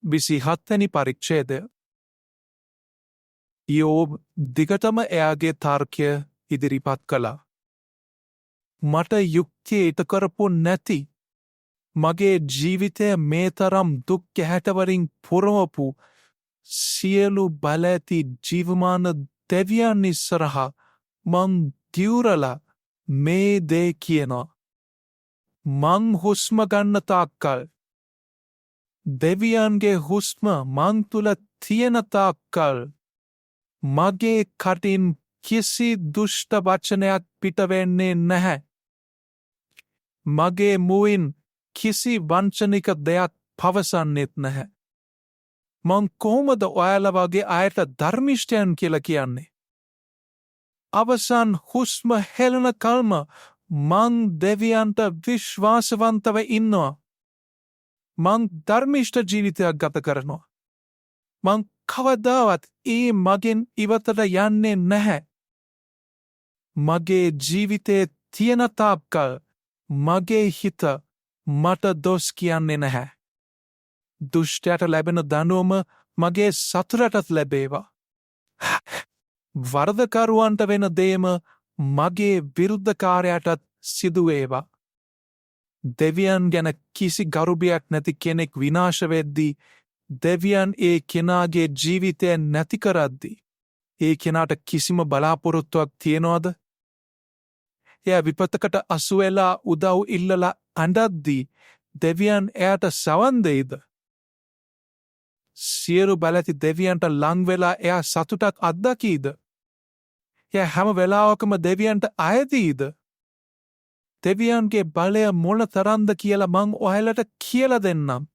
27 පරිච්ඡේදය. යෝබ් දිගටම එයාගේ තර්කය ඉදිරිපත් කළා. මට යුක්තිය ඉටකරපු නැති මගේ ජීවිතය මේ තරම් දුක් ගැහැටවලින් පුරවපු සියලු බල ඇති ජීවමාන දෙවියන් ඉස්සරහා මං දිවුරලා මේ දේ කියනවා. මං හුස්ම ගන්න තාක්කල් දෙවියන්ගේ හුස්ම මං තුල තියෙන තාක්කල් මගේ කටින් කිසි දුෂ්ට වචනයක් පිටවෙන්නේ නැහැ. මගේ මුවින් කිසි වංචනික දෙයක් පවසන්නෙත් නැහැ. මං කොහොමද ඔයාලා වගේ අයට ධර්මිෂ්ඨයන් කියලා කියන්නේ? අවසන් හුස්ම හෙළන කල්ම මං දෙවියන්ට විශ්වාසවන්තව ඉන්නවා. මං ධර්මිෂ්ඨ ජීවිතයක් ගත කරනවා. මං කවදාවත් මගෙන් ඉවතට යන්නේ නැහැ. මගේ ජීවිතයේ තියෙන තාක්කල් මගේ හිත මට දොස් කියන්නේ නැහැ. දුෂ්ටයට ලැබෙන දඬුවම මගේ සතුටටත් ලැබේවා. වරදකරුවන්ට වෙන දේම මගේ විරුද්ධකාරයාටත් සිදුවේවා. දෙවියන් ගැන කිසි ගරුබයක් නැති කෙනෙක් විනාශ වෙද්දී දෙවියන් ඒ කෙනාගේ ජීවිතය නැති කරද්දී ඒ කෙනාට කිසිම බලාපොරොත්තුවක් තියනවද? එයා විපතකට අසු වෙලා උදව් ඉල්ලලා අඬද්දී දෙවියන් එයාට සවන් දෙයිද? සියලු බලැති දෙවියන්ට ලං වෙලා එයා සතුටක් අත්දකීද? එයා හැම වෙලාවකම දෙවියන්ට අයදීද? දෙවියන්ගේ බලය මොන තරම්ද කියලා මං ඔයාලට කියලා දෙන්නම්.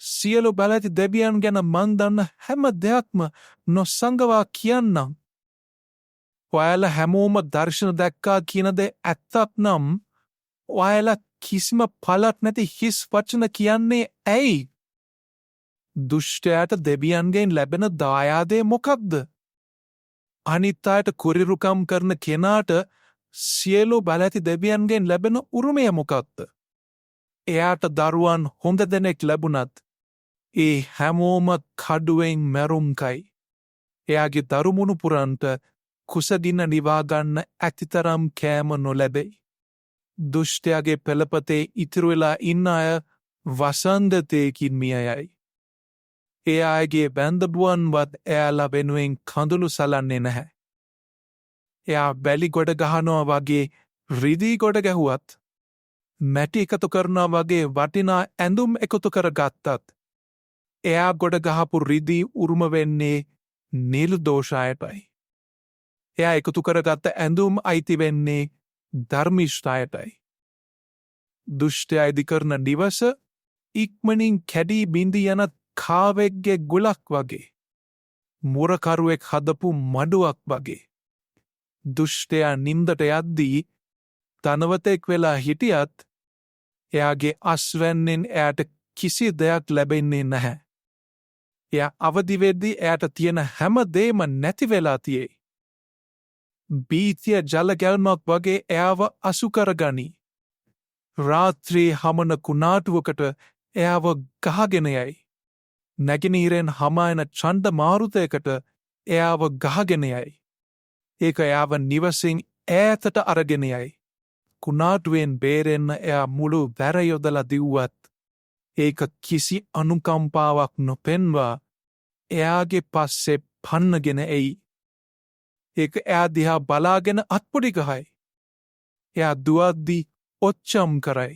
සියලු බලැති දෙවියන් ගැන මං දන්න හැම දෙයක්ම නොසංගවා කියන්නම්. ඔයාලා හැමෝම දර්ශන දැක්කා කියන දේ ඇත්තක් නම් ඔයාලා කිසිම පළක් නැති හිස් වචන කියන්නේ ඇයි? දුෂ්ටයාට දෙවියන්ගෙන් ලැබෙන දායාදේ මොකක්ද? අනිත් අයට කුරිරුකම් කරන කෙනාට සියලු බලැති දෙවියන්ගෙන් ලැබෙන උරුමය මොකක්ද? එයාට දරුවන් හොඳ දෙනෙක් ලැබුණත් ඒ හැමෝම කඩුවෙන් මැරුම්කයි. එයාගේ දරුමුණුපුරන්ට කුසගින්න නිවාගන්න ඇතිතරම් කෑම නොලැබෙයි. දුෂ්ටයාගේ පෙළපතේ ඉතිරු වෙලා ඉන්න අය වසංගතයකින් මියයයි. ඒ අයගේ බැන්දබුවන්වත් එයාලා වෙනුවෙන් කඳුළු සලන්නේ නැහැ. එයා බැලි ගොඩ ගහනවා වගේ රිදී ගොඩ ගැහුවත්, මැටි එකතු කරනවා වගේ වටිනා ඇඳුම් එකතු කරගත්තත් එයා ගොඩ ගහපු රිදී උරුම වෙන්නේ නිර්දෝෂායටයි. එයා එකතු කරගත්ත ඇඳුම් අයිති වෙන්නේ ධර්මිෂ්ඨායටයි. දුෂ්ටයා ඉදිකරන නිවස ඉක්මනින් කැඩී බිඳී යන කාවෙක්ගේ ගුලක් වගේ, මුරකරුවෙක් හදපු මඩුවක් වගේ. දුෂ්ටයා නින්දට යද්දී ධනවතෙක් වෙලා හිටියත් එයාගේ අස්වැන්නෙන් එයාට කිසි දෙයක් ලැබෙන්නේ නැහැ. එයා අවදි වෙද්දී එයාට තියෙන හැම දේම නැති වෙලා තියෙයි. බීතිය ජල ගැල්මක් වගේ එයාව අසු කරගනි. රාත්‍රී හමන කුණාටුවකට එයාව ගහගෙන යයි. නැගෙනහිරෙන් හමායන ඡණ්ඩ මාරුතයකට එයාව ගහගෙන යයි. ඒක එයාව නිවසින් ඈතට අරගෙන යයි. කුණාටුවෙන් බේරෙන්න එයා මුළු වැර යොදලා දිව්වත් ඒක කිසි අනුකම්පාවක් නොපෙන්වා එයාගේ පස්සේ පන්නගෙන එයි. ඒක එයා දිහා බලාගෙන අත්පොඩි ගහයි. එයා දුවද්දී ඔච්චම් කරයි.